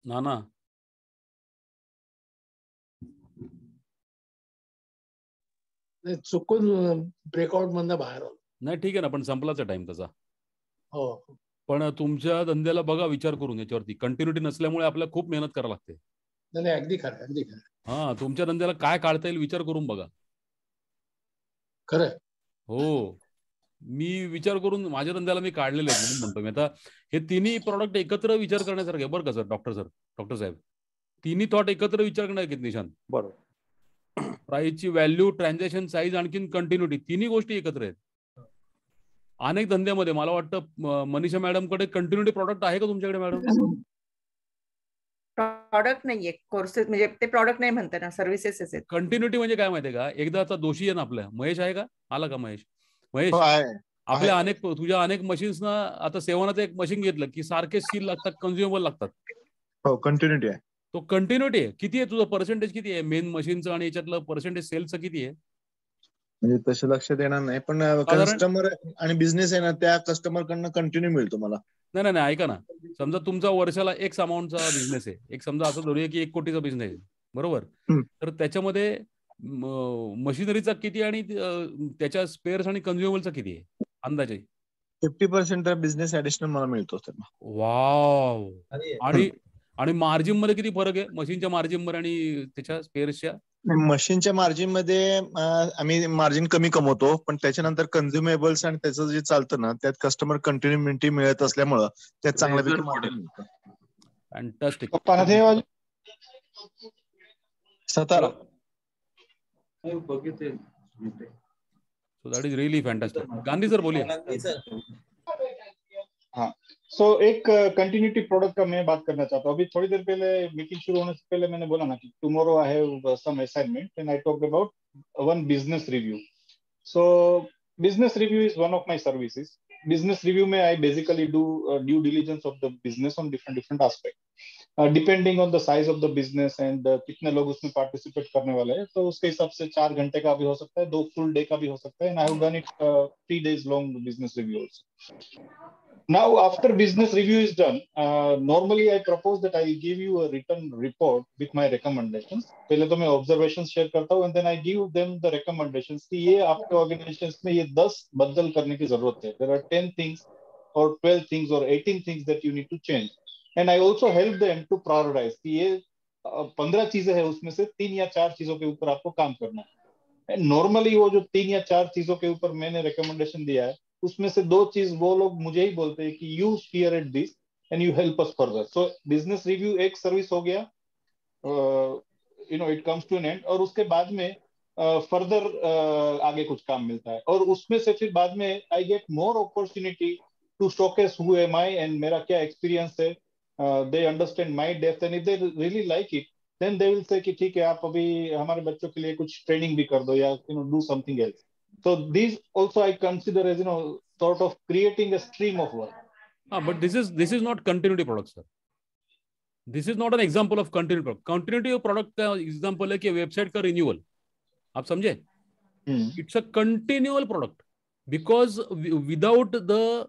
ना चुकून ब्रेकआउट मधनं बाहेर आलो. नाही ठीक आहे ना, पण संपलाच टाइम त्याचा. हो, पण तुमच्या धंद्याला बघा विचार करून याच्यावरती कंटिन्युटी नसल्यामुळे आपल्याला खूप मेहनत करावी लागते. नाही अगदी खरं, अगदी खरं. हा, तुमच्या धंद्याला काय काढता येईल विचार करून बघा. खरं. हो, मी विचार करून माझ्या धंद्याला मी काढलेले आहेत म्हणून म्हणतो मी. आता हे तिन्ही प्रॉडक्ट एकत्र विचार करण्यासारखे बरं का सर, डॉक्टर साहेब, तिन्ही थॉट एकत्र विचार करण्यासारखे निशांत. बरोबर. प्राइसची व्हॅल्यू, ट्रान्झॅक्शन साईज, आणखीन कंटिन्युटी, तिन्ही गोष्टी एकत्र आहेत. अनेक धंद्यामध्ये मला वाटतं मनीषा मॅडम कडे कंटिन्युटी प्रॉडक्ट आहे का तुमच्याकडे मॅडम? प्रॉडक्ट नाहीये, कोर्सेस म्हणजे ते प्रॉडक्ट नाही म्हणतात ना, सर्व्हिसेस आहेत. कंटिन्युटी म्हणजे काय माहितीये का, एकदाचा दोषी आहे ना आपल्या महेश, आहे का, आला का महेश? महेश, आपल्या तुझ्या अनेक मशीन्स ना, आता सेवनाचं एक मशीन घेतलं की सारखे सील लागतात, कन्झ्युमेबल लागतात. हो, कंटिन्युटी आहे. तो कंटिन्युटी आहे. किती आहे तुझं पर्सेंटेज, किती आहे मेन मशीनचं आणि याच्यातलं पर्सेंटेज सेल्सचं किती आहे? म्हणजे तसं लक्ष देणार नाही, पण कस्टमर आणि बिझनेस आहे ना, त्या कस्टमर कडनं कंटिन्यू मिळतो मला. नाही, ऐका ना, समजा तुमचा वर्षाला एक्स अमाऊंटचा बिझनेस आहे, एक समजा असं धरूया की 1 कोटीचा बिझनेस आहे, बरोबर? तर त्याच्यामध्ये मशिनरीचा किती आणि त्याच्या स्पेअर्स आणि कन्झ्युमेबलचा किती आहे अंदाजे? 50% बिझनेस ऍडिशनल मला मिळतो. वाव. आणि मार्जिन मध्ये किती फरक आहे मशीनच्या मार्जिन मध्ये आणि त्याच्या स्पेअर्सच्या? मशीनच्या मार्जिन मध्ये आम्ही मार्जिन कमी कमवतो, पण त्याच्यानंतर कन्झ्युमेबल्स आणि त्याचं जे चालतं ना, त्यात कस्टमर कंटिन्युटी मिळत असल्यामुळं त्यात चांगल्यापैकी मार्जिन मिळतं. Fantastic. Satara. So that is really fantastic. Gandhi sir बोलिए. हाँ, सो एक कंटिन्यूटी प्रोडक्ट का मैं बात करना चाहता हूँ. अभी थोड़ी देर पहले मीटिंग शुरू होने से पहले मैंने बोला ना कि tomorrow I have some assignment and I talked about one business review. So business review is one of my services. Business review में I basically do due diligence of the business on different aspect. Depending on the size of the business and कितने लोग उसमें participate करने वाले हैं, तो उसके हिसाब से 4 घंटे का भी हो सकता है, 2 फुल डे का भी हो सकता है. And I have done it 3 days long business review also. Now, after business review is done, normally I propose that I will give you a written report with my recommendations. पहले तो मैं observations share करता हूँ and then I give them the recommendations कि ये आपके organizations में ये 10 बदल करने की जरूरत है. There are 10 things or 12 things or 18 things that you need to change. And I also help them to prioritize कि ये 15 चीजें हैं, उसमें से 3 या 4 चीजों के ऊपर आपको काम करना है. And normally वो जो 3 या 4 चीजों के ऊपर मैंने recommendation दिया है, उसमें से 2 चीज वो लोग मुझे ही बोलते हैं कि you spearhead this and you help us further. So business review एक सर्विस हो गया, it comes to an end. और उसके बाद में further आगे कुछ काम मिलता है, और उसमें से फिर बाद में I get more opportunity to showcase who am I and मेरा क्या experience है. They understand my depth and if they really like it, then they will say कि ठीक है, आप अभी हमारे बच्चों के लिए कुछ ट्रेनिंग भी कर दो या do something else. So these also I consider as sort of creating a stream of work. But this is not continuity product, sir. This is not an example of continuity product. Continuity of product का example है कि website का renewal, आप समझे? It's a continual product because without the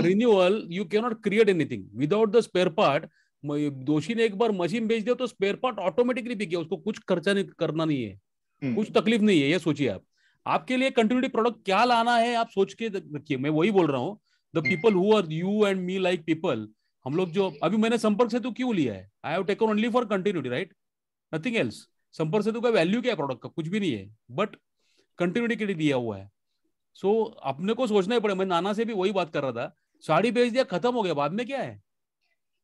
renewal you cannot create anything. Without the spare part, दोषी ने एक बार machine बेच दिया तो स्पेयर पार्ट ऑटोमेटिकली बिक गया, उसको कुछ खर्चा नहीं करना नहीं है, कुछ तकलीफ नहीं है. ये सोचिए आप, आपके लिए कंटिन्यूटी प्रोडक्ट क्या लाना है आप सोच के रखिए. मैं वही बोल रहा हूँ, the people who are you and me like people, हम लोग जो अभी मैंने संपर्क सेतु क्यों लिया है, I have taken only for continuity, right, nothing else. Sampark Setu का वैल्यू क्या है प्रोडक्ट का, कुछ भी नहीं है, बट कंटिन्यूटी के लिए दिया हुआ है. सो अपने को सोचना ही पड़ेगा. मैं नाना से भी वही बात कर रहा था, साड़ी बेच दिया खत्म हो गया, बाद में क्या है,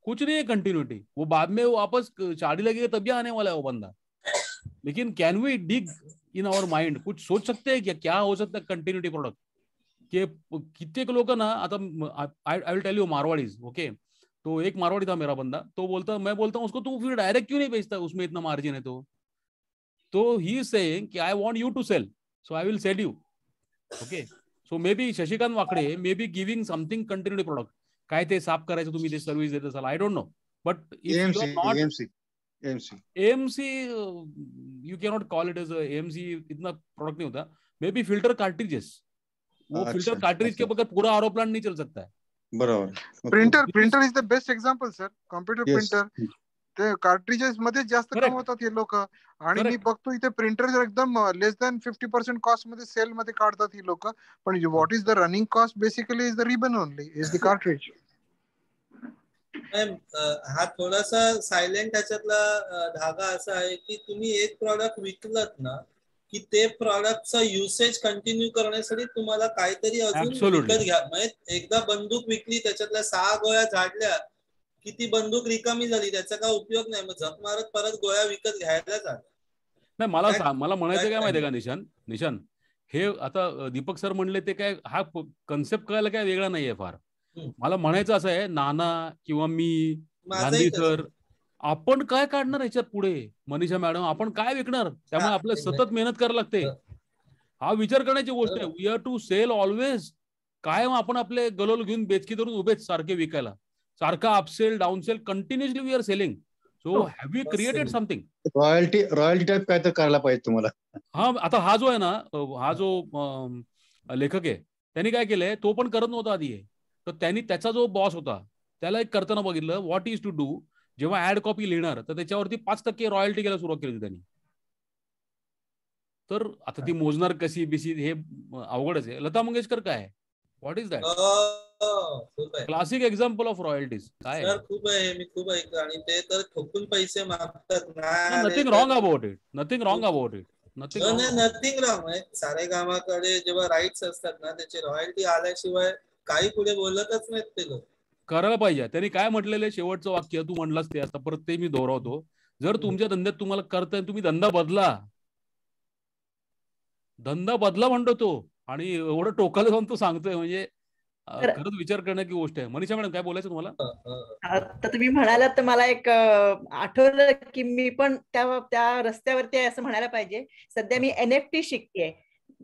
कुछ नहीं है कंटिन्यूटी. वो बाद में वो वापस साड़ी लगेगा तभी आने वाला है वो बंदा. लेकिन can we dig in our mind, कुछ सोच सकते हैं क्या हो सकता है कंटिन्यूटी प्रोडक्ट के. कितने लोग ना, आता I will tell you Marwaris. Okay, तो एक मारवाड़ी था मेरा बंदा, तो बोलता, मैं बोलता हूँ उसको, तू फिर डायरेक्ट क्यों नहीं बेचता, उसमें इतना मार्जिन है. तो ही इज सेइंग कि I want you to sell, so I will sell you. Okay, so maybe Shashikant Wakde maybe giving something continuity product. काय ते साफ करायचं तुम्ही ते सर्व्हिस देत असाल, I don't know, but if you are not AMC, you cannot call it as a AMC, इतना product नहीं होता. मे बी फिल्टर कार्ट्रिजेस, वो फिल्टर कार्ट्रिज के बगैर पूरा आरओ प्लांट नहीं चल सकता है. बराबर. Printer is the best example, sir. Computer printer. ते कार्ट्रिजेस मध्ये जास्त कमवतात हे लोक. आणि मी बघतो इथे प्रिंटर एकदम लेस दॅन 50% कॉस्ट मध्ये सेल मध्ये काढतात ही लोक. पण what is the running cost basically is the ribbon only, is the cartridge. हा थोडासा सायलेंट त्याच्यातला धागा असा आहे की तुम्ही एक प्रॉडक्ट विकलत ना की ते प्रॉडक्टचा युसेज कंटिन्यू करण्यासाठी तुम्हाला काहीतरी अजून विकत घ्या. म्हणजे एकदा बंदूक विकली, त्याच्यातल्या 6 गोळ्या झाडल्या की ती बंदूक रिकामी झाली, त्याचा काय उपयोग नाही. मग झक मारत परत गोळ्या विकत घ्यायला जात नाही. मला म्हणायचं काय माहितीये का निशान, हे आता दीपक सर म्हणले ते काय, हा कन्सेप्ट कळायला काय वेगळा नाहीये फार. मला म्हणायचं असं आहे, नाना किंवा मी, गांधी सर, आपण काय काढणार याच्यात पुढे, मनीषा मॅडम आपण काय विकणार, त्यामुळे आपल्याला सतत मेहनत करायला लागते. हा विचार करण्याची गोष्ट आहे. We are to sell always. काय आपण आपले गलोल घेऊन बेचकी धरून उभेच सारखे विकायला, सारखा upsell downsell continuously we are selling. So have we created something. Royalty type काय तर करायला पाहिजे तुम्हाला. हा, आता हा जो आहे ना, हा जो लेखक आहे, त्यांनी काय केलंय, तो पण करत नव्हता आधी. तर त्यांनी त्याचा जो बॉस होता त्याला एक करताना बघितलं, व्हॉट इज टू डू. जेव्हा ऍड कॉपी लिहिणार तर त्याच्यावरती 5% रॉयल्टी घ्यायला सुरुवात केली त्यांनी. तर आता ती मोजणार कशी बिशी हे अवघडच आहे. लता मंगेशकर काय, what is that, classic example of royalties. काय खूप आहे, मी खूप ऐकलं. आणि ते तर ठोकून पैसे मागतात. Nothing wrong about it, nothing wrong about it, nothing wrong. सारे कामाकडे जेव्हा राईट्स असतात ना, त्याची रॉयल्टी आल्याशिवाय काही पुढे बोलतच नाहीत ते लोक. करायला पाहिजे. त्यांनी काय म्हटलेलं, शेवटचं वाक्य तू म्हणलास ते, आता परत ते मी दोहरावतो. जर तुमच्या धंद्यात तुम्हाला करताय, तुम्ही धंदा बदला म्हणतो तो. आणि एवढं टोकाला जाऊन तो सांगतोय, म्हणजे खरंच विचार करण्याची गोष्ट आहे. मनीषा मॅडम काय बोलायचं तुम्हाला? आता तुम्ही म्हणालात तर मला एक आठवलं की मी पण त्या रस्त्यावरती आहे असं म्हणायला पाहिजे. सध्या मी NFT शिकतेय,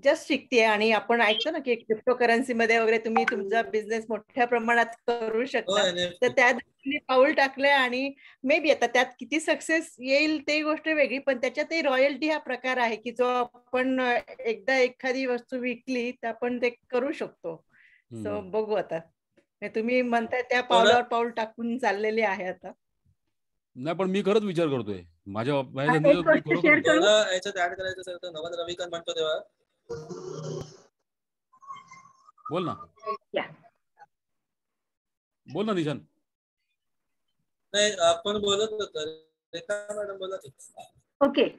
जस्ट शिकतेय. आणि आपण ऐकतो ना की क्रिप्टो करन्सी मध्ये वगैरे तुम्ही तुमचा बिझनेस मोठ्या प्रमाणात करू शकता. तर त्या दृष्टीने पाऊल टाकलंय. आणि मे बी आता त्यात किती सक्सेस येईल ते गोष्ट वेगळी, पण त्याच्यातही रॉयल्टी हा प्रकार आहे की जो आपण एकदा एखादी वस्तू विकली तर आपण ते करू शकतो. सो बघू आता, तुम्ही म्हणताय त्या पावलावर पाऊल टाकून चाललेले आहे आता. नाही, पण मी खरंच विचार करतोय माझ्या याच्यात ऍड करायचं असेल तर नवद रविकांत म्हणतो तेव्हा. बोल ना निशान. नाही, आपण बोलत होतो, रेखा मॅडम बोलत होते. ओके,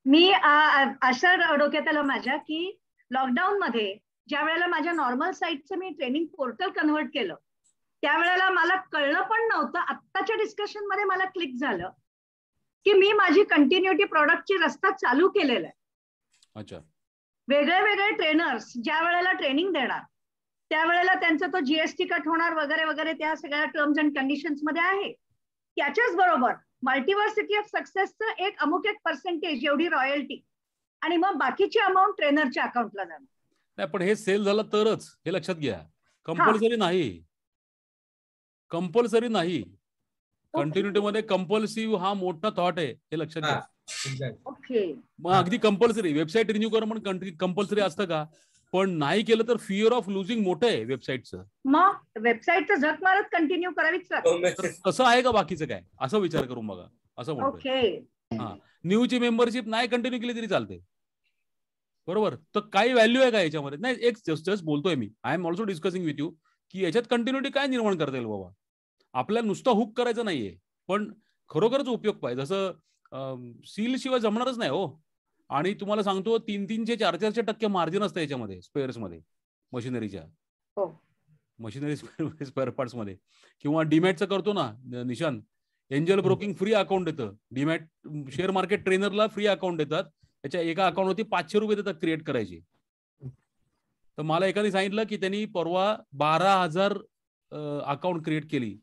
मी अशा डोक्यात आलं माझ्या की लॉकडाऊन मध्ये ज्या वेळेला माझ्या नॉर्मल साईटचं मी ट्रेनिंग पोर्टल कन्व्हर्ट केलं, त्यावेळेला मला कळलं पण नव्हतं, आत्ताच्या डिस्कशन मध्ये मला क्लिक झालं की मी माझी कंटिन्युटी प्रॉडक्टची रस्ता चालू केलेला आहे. अच्छा. वेगळे वेगळे ट्रेनर्स ज्या वेळेला ट्रेनिंग देणार त्यावेळेला त्यांचा तो GST कट होणार वगैरे वगैरे, त्या सगळ्या टर्म्स अँड कंडिशन्स मध्ये आहे. त्याच्याच बरोबर मल्टिव्हर्सिटी ऑफ सक्सेसचं एक अमुक एक पर्सेंटेज एवढी रॉयल्टी, आणि मग बाकीची अमाऊंट ट्रेनरच्या अकाउंटला जाणार. नाही, पण हे सेल झालं तरच, हे लक्षात घ्या. कंपल्सरी नाही, कंपल्सरी नाही. कंटिन्युटी मध्ये कंपल्सिव्ह हा मोठा थॉट आहे, हे लक्षात घ्या. मग अगदी कंपल्सरी वेबसाईट रिन्यू करणं पण कंपल्सरी असतं का? पण नाही केलं तर फिअर ऑफ लुझिंग मोठं आहे वेबसाईटचं. मग वेबसाईटचं झक मारत कंटिन्यू करावीच लागते. कसं आहे का बाकीचं काय, असं विचार करून बघा, असं म्हणतोय. हा, न्यूची मेंबरशिप नाही कंटिन्यू केली तरी चालते, बरोबर. तर काही व्हॅल्यू आहे का याच्यामध्ये? नाही, एक जस्ट बोलतोय मी, I am also discussing with you की याच्यात कंटिन्युटी काय निर्माण करता येईल बाबा. आपल्याला नुसतं हुक करायचं नाहीये, पण खरोखरच उपयोग पाहिजे. जसं सील शिवाय जमणारच नाही हो. आणि तुम्हाला सांगतो 3-3, 4-4% मार्जिन असतं याच्यामध्ये, स्पेअर्स मध्ये, मशिनरीच्या मशिनरी स्पेअर पार्ट्स मध्ये. किंवा डीमॅटचं करतो ना निशान, एंजल ब्रोकिंग फ्री अकाउंट देतं. डीमॅट शेअर मार्केट ट्रेनरला फ्री अकाउंट देतात, त्याच्या एका अकाउंटवरती 500 रुपये देतात क्रिएट करायचे. तर मला एकाने सांगितलं की त्यांनी परवा 12,000 अकाउंट क्रिएट केली,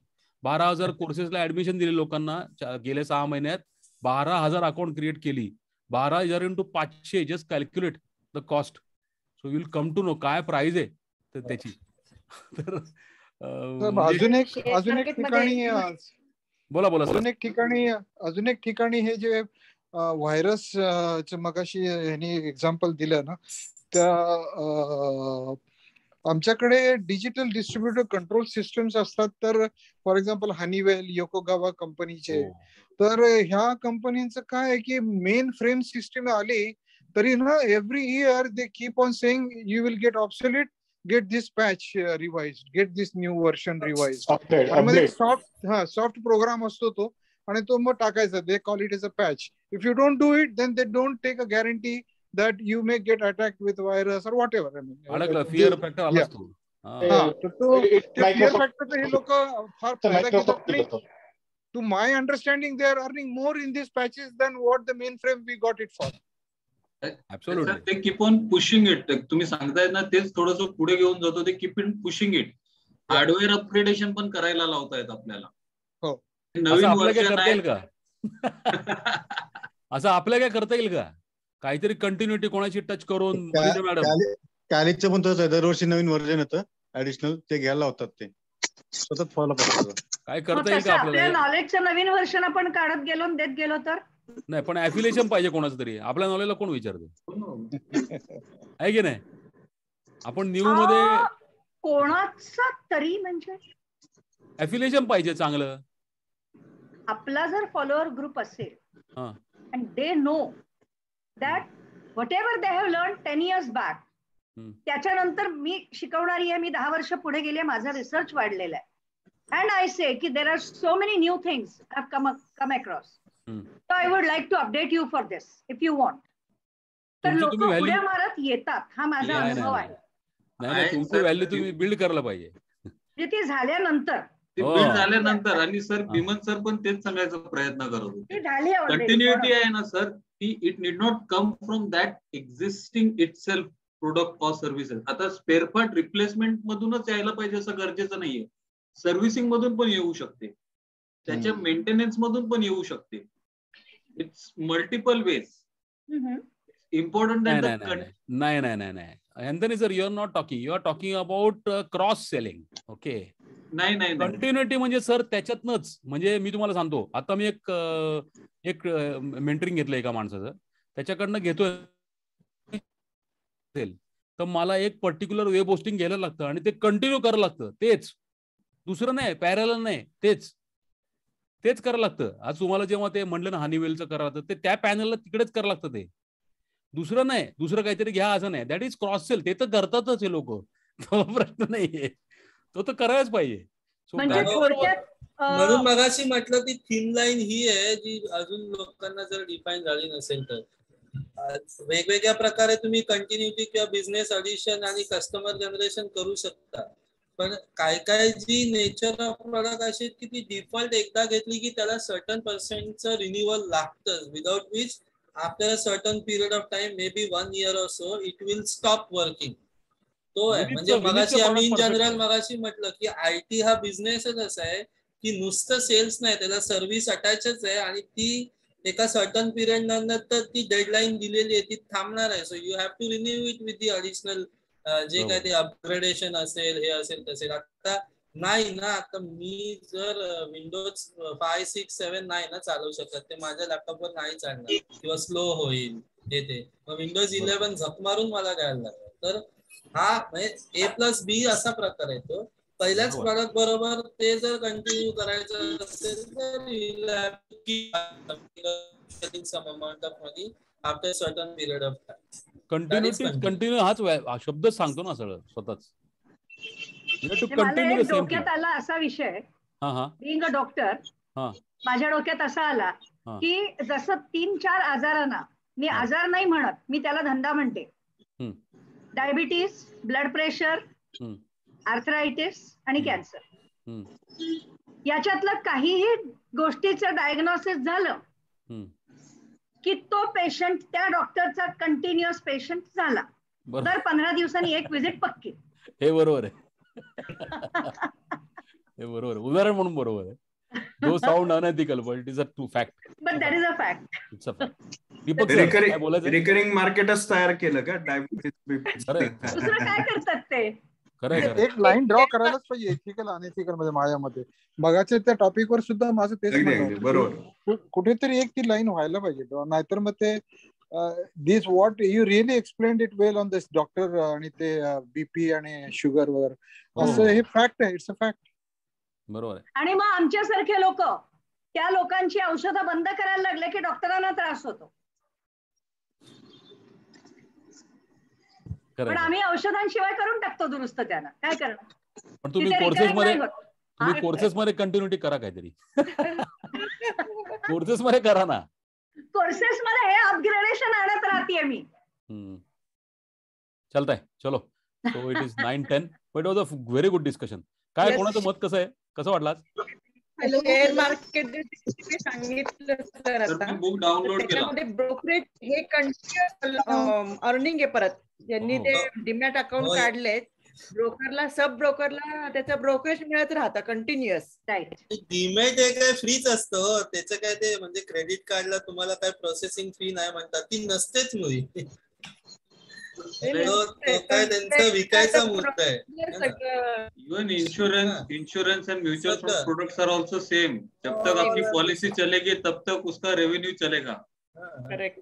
12,000 कोर्सेसला ऍडमिशन दिले लोकांना गेल्या 6 महिन्यात, 12,000 अकाउंट क्रिएट केली. 12,000 into 500, just calculate the cost. So will come to know काय प्राइस आहे तर त्याची. तर अजून एक ठिकाणी बोला अजून एक ठिकाणी हे जे व्हायरस मगाशी ह्यांनी एक्झाम्पल दिलं ना, त्या आमच्याकडे डिजिटल डिस्ट्रीब्युटर कंट्रोल सिस्टम्स असतात. तर फॉर एक्झाम्पल हनीवेल, योकोगावा कंपनीचे. तर ह्या कंपनीचं काय आहे की मेन फ्रेम सिस्टम आली तरी ना every year they keep on saying you will get obsolete, get this patch revised, get this new version revised. Soft program असतो तो आणि तो मग टाकायचा. They call it as a patch. If you don't do it then they don't take a guarantee that you may get attacked with virus or whatever. I mean, fear factor आलाच तो. fear factor हे लोक फार फायदा घेतात नाही. To my understanding, they are earning more in these patches than what the mainframe we got it for. Absolutely. They keep on pushing it. तुम्ही सांगताय ना तेच थोडंसं पुढे घेऊन जातो. ते keep on pushing it. Hardware upgradation पण करायला लावतायत आपल्याला. हो. नवीन आपल्या काय करता येईल का? असं आपल्या काय करता येईल का? काहीतरी कंटिन्युटी कोणाची टच करून. कॅलिकचं पण तसंच आहे. दरवर्षी नवीन व्हर्जन येतं ऍडिशनल, ते घ्यायला होतात. ते सतत फॉलो करतात. काय करता येईल का आपल्या नॉलेजचं नवीन व्हर्जन आपण काढत गेलो देत गेलो तर नाही. पण ऍफिलिएशन पाहिजे कोणाचं तरी. आपल्या नॉलेजला कोण विचारतो आहे की नाही? आपण न्यू मध्ये कोणाचा तरी म्हणजे ऍफिलिएशन पाहिजे चांगलं. आपला जर फॉलोअर ग्रुप असेल and they know that whatever they have learned 10 years back, त्याच्यानंतर मी शिकवणारी आहे. मी 10 वर्ष पुढे गेले. माझा रिसर्च वाढलेला आहे. and I say की there are so many new things I've come across. So I would like to update you for this if you want. तर लोक उड्या मारत येतात. हा माझा अनुभव आहे. नाही, तुमची व्हॅल्यू तुम्ही बिल्ड करायला पाहिजे. ते झाल्यानंतर झाल्यानंतर. आणि सर भीमन सर पण तेच सांगायचा प्रयत्न करत होते. कंटिन्युटी आहे ना सर, की it need not come from that existing it self product or services. आता स्पेअर पार्ट रिप्लेसमेंट मधूनच यायला पाहिजे असं गरजेचं नाहीये. सर्व्हिसिंग मधून पण येऊ शकते. त्याच्या मेंटेनन्स मधून पण येऊ शकते. It's multiple ways. इम्पॉर्टंट नाही. Anthony sir, you are not talking. You are talking about cross selling. Okay. नाही. कंटिन्युटी म्हणजे सर त्याच्यातनच. म्हणजे मी तुम्हाला सांगतो, आता मी एक मेंटरिंग घेतलं एका माणसाचं, त्याच्याकडनं घेतोय तर मला एक पर्टिक्युलर वेब होस्टिंग घ्यायला लागतं आणि ते कंटिन्यू करायला लागतं. तेच, दुसरं नाही, पॅरलल नाही, तेच करायला लागतं. आज तुम्हाला जेव्हा ते म्हणलं ना हनीवेलचं करा, तर ते त्या पॅनलला तिकडेच करायला लागतं. ते दुसरं नाही, दुसरं काहीतरी घ्या असं नाही. That is cross sell. ते तर करतातच हे लोक. तो प्रश्न नाहीये, तो तर करायलाच पाहिजे. म्हणून मगाशी म्हटलं ती थिन लाईन ही आहे जी अजून लोकांना जर डिफाईन झाली नसेल तर. वेगवेगळ्या प्रकारे तुम्ही कंटिन्युटी किंवा बिझनेस अडिशन आणि कस्टमर जनरेशन करू शकता. पण काय जी नेचर ऑफ प्रोडक्ट अशी की ती डिफॉल्ट एकदा घेतली की त्याला सर्टन पर्सेंटचं रिन्युअल लागतं. Without which after a certain period of time, may be 1 year or so, it will stop working. तो आहे. म्हणजे मगाशी आम्ही इन जनरल मगाशी म्हटलं की आयटी हा बिझनेसच असा आहे की नुसतं सेल्स नाही, त्याला सर्व्हिस अटॅचच आहे आणि ती एका सर्टन पिरियड नंतर ती डेडलाईन दिलेली आहे, ती थांबणार आहे. So you have to renew it with the additional जे काय ते अपग्रेडेशन असेल, हे असेल तसेल. आता नाही ना, आता मी जर विंडोज 5, 6, 7 नाही ना चालवू शकत, ते माझ्या लॅपटॉपवर नाही चालणार किंवा स्लो होईल ते. मग विंडोज 11 झक मारून मला घ्यायला लागलं. तर हा म्हणजे A+B असा प्रकार आहे तो. पहिल्याच प्रॉडक्ट बरोबर ते जर कंटिन्यू करायचं असेल तर some amount of money after certain period of time. Continue हाच शब्द सांगतो ना सगळं स्वतःच. डोक्यात आला असा विषय, बिंग अ डॉक्टर, माझ्या डोक्यात असा आला की जसं 3-4 आजारांना मी आजार नाही म्हणत, मी त्याला धंदा म्हणते. डायबिटीस, ब्लड प्रेशर, आर्थरायटिस आणि कॅन्सर. याच्यातलं काहीही गोष्टीचं डायग्नोसिस झालं की तो पेशंट त्या डॉक्टरचा कंटिन्युअस पेशंट झाला. दर 15 दिवसांनी एक विजिट पक्की. हे बरोबर आहे. हे बरोबर, उदाहरण म्हणून बरोबर आहे. Though sound unethical but it is a true fact. But that is a fact. It's a fact. Deepak sir काय बोलायचं? रिकरिंग मार्केटच तयार केलं का डायबिटीज? दुसरं काय करतात ते? एक लाईन ड्रॉ करायलाच पाहिजे एथिकल अनएथिकल मध्ये. माझ्या मते मगाच्या त्या टॉपिक वर सुद्धा माझं तेच म्हणणं होतं. कुठेतरी एक ती लाईन व्हायला पाहिजे, नाहीतर मग ते this what you really explained it well on this doctor आणि ते बीपी आणि शुगर वगैरे असं हे फॅक्ट आहे. It's a fact. बरोबर आहे. आणि मग आमच्यासारखे लोक त्या लोकांची औषधं बंद करायला लागले की डॉक्टरांना त्रास होतो. पण आम्ही औषधांशिवाय करून टाकतो दुरुस्त त्यांना. काय करणार. पण तुम्ही कोर्सेस मध्ये कंटिन्युटी करा काहीतरी. कोर्सेस मध्ये करा ना. कोर्सेस मध्ये हे अपग्रेडेशन आणत राहते मी. चलताय. चलो. So it is 9:10. But was a very good discussion. काय कोणाचं मत कसं आहे, कसं वाटलं? शेअर मार्केट सांगितलं सर आता बुक डाउनलोड त्याच्यामध्ये ब्रोकरेज हे कंटिन्युअस अर्निंग आहे. परत ज्यांनी ते डीमॅट अकाउंट काढले ब्रोकरला सब ब्रोकरला त्याचं ब्रोकरेज मिळत राहतं कंटिन्युअस. डीमॅट हे काय फ्रीच असतं. त्याचं काय ते म्हणजे क्रेडिट कार्डला तुम्हाला काय प्रोसेसिंग फी नाही म्हणतात ती नसतेच मुळी. काय त्यांचा विकायचा मुद्दा आहे. Even insurance and mutual fund products are also same. जब तक आपकी पॉलिसी चलेगी तब तक उसका रेवेन्यू चलेगा. करेक्ट.